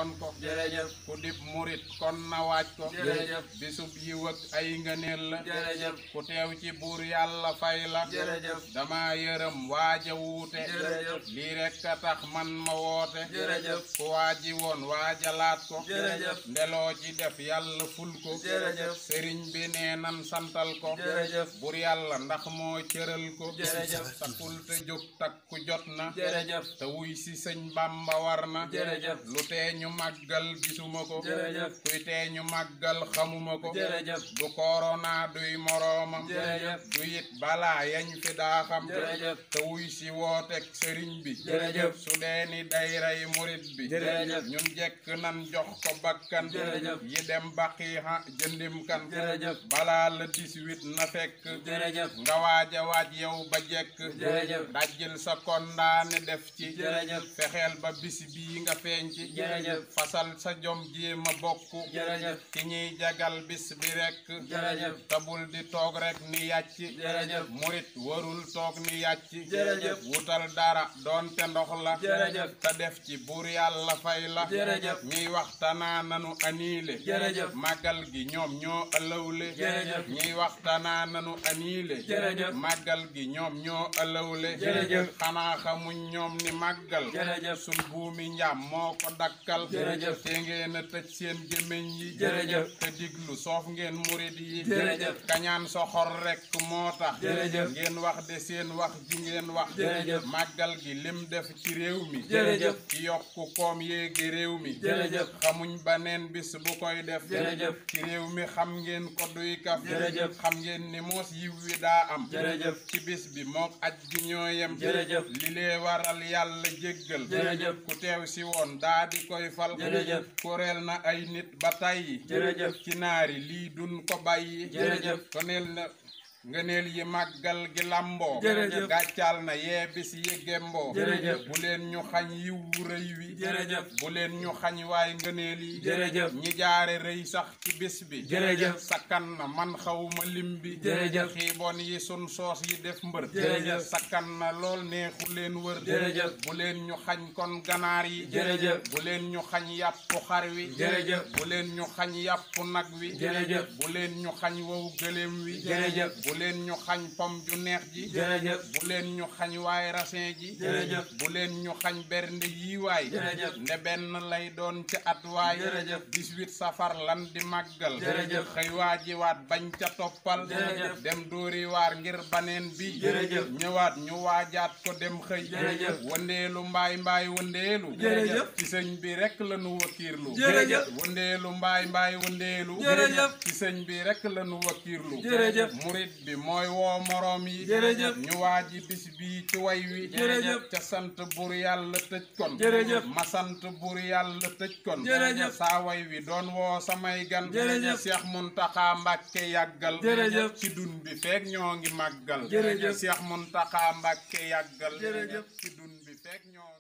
doon ko jërëjëf ku dib murit kon na waaj ko jërëjëf bisub yiw ak ay ngëneel la jërëjëf ku teew ci buur yàlla fay la jërëjëf dama yërëm waaja wuute jërëjëf lii rekk a tax man ma woote jërëjëf ku waaji woon waajalaat ko jërëjëf ndeloo ci def yàlla ful ko jërëjëf sëriñ bi nee nan santal ko jërëjëf buur yàlla ndax moo cëral ko jërëjëf takul te jóg takku jot na jërëjëf te wuy si sëñ Bamba war na jërëjëf lu tee ñu màggal gisuma ko jërëjëf kuy tee ñu màggal xamuma ko jërëjëf du korona duy moroomam jërëjëf du it balaa yañ fi daa xam jërëjëf te wuy si wootek sëriñ bi jërëjëf su dee ni day rey murit bi jërëjëf ñun jekk nan jox ko bakkan jërëjëf yi dem baqiixa jëndim kan jërëjëf balaa la 18 na fekk jërëjëf nga waaja waaj yow ba jekk jërëjëf dajjil sa kondaane def ci jërëjëf fexeel ba bis bii nga feeñ ci jërëjëf fasal sa jom jéema bokk jërëjëf ki ñuy jagal bis bi rekk jërëjëf tabul di toog rek ni yàcc jërëjëf murit warul toog ni yàcc jërëjëf wutal dara doonte ndox la jërëjëf te def ci buur yàlla fay la jërëjëf ñiy waxtanaa nanu aniile jërëjëf màggal gi ñoom ñoo ëllëwle jërëjëf ñiy waxtanaa nanu aniile jërëjëf màggal gi ñoom ñoo ëllëwle jërëjëf xanaa xamuñ ñoom ni màggal jërëjëf sun buumi njaam moo ko dakkal jërëjëf te ngeen a tëj seen gémmiñ yi jërëjëf te diglu soof ngeen murit yi jërëjëf kañaan soxor rekk moo tax jërëjëf ngeen wax de seen wax ji ngeen wax jërëjëf màggal gi lim def ci réew mi jërëjëf ci yokku koom yéegi réew mi jërëjëf xamuñ baneen bis bu koy def jërëjëf ci réew mi xam ngeen ko duy kaf jërëjëf xam ngeen ni moos yiw wi daa am jërëjëf ci bis bi mook aj gi ñoo yem jërëjëf li lee waral yàlla jéggal jërëjëf ku teew si woon daa di koy fal jërëjëf koreel na ay nit ba tàyyi jërëjëf ci naari lii dun ko bàyyi jërëjëf koneel na ngëneel yi màggal gi lamboo jërëjëf gàccaal na yee bis yi gemboo jërëjëf bu leen ñu xañ yiw wu rëy wi jërëjëf bu leen ñu xañ waay ngëneel yi jërëjëf ñi jaare rëy sax ci bis bi jërëjëf sakkan na man xawma lim bi jërëjëf xiibon yi sun soos yi def mbër jërëjëf sakkan na lool neexu leen wër jërëjëf bu leen ñu xañ kon ganaar yi jërëjëf bu leen ñu xañ yàppu xar wi jërëjëf bu leen ñu xañ yàppu nag wi jërëjëf bu leen ñu xañ wow gëléem wi jërëjëf bu leen ñu xañ pom ju neex ji jërëjëf bu leen ñu xañ waay raisin ji jërëjëf bu leen ñu xañ bernde yi waay jërëjëf nde benn lay doon ci at waay jërëjëf 18 safar lan di màggal jërëjëf xëy waajiwaat bañ ca toppal jërëjëf dem dóori waar ngir baneen bi jërëjëf ñëwaat ñu waajaat ko dem xëy jërëjëf wëndeelu mbaay mbaay wëndeelu jërëjëf ci sëñ bi rek la nu wakiirlu jërëjëf wëndeelu mbaay mbaay wëndeelu jërëjëf ci sëñ bi rek la nu wakiirlu jërëjëf murit bi mooy woo moroom yi jërëjëf ñu waaji bis bi ci way wi jërëjëf ca sant bur yàlla tëj kon jërëjëf ma sant bur yàlla tëj kon jërëjëf saa way wi doon woo samay gan jërëjëf Cheikh Muntaxa Mbàkke yàggal jërëjëf ci dun bi feek ñoo ngi màggal jërëjëf Cheikh Muntaxa Mbàkke yàggal jërëjëf ci dun bi feek ñoo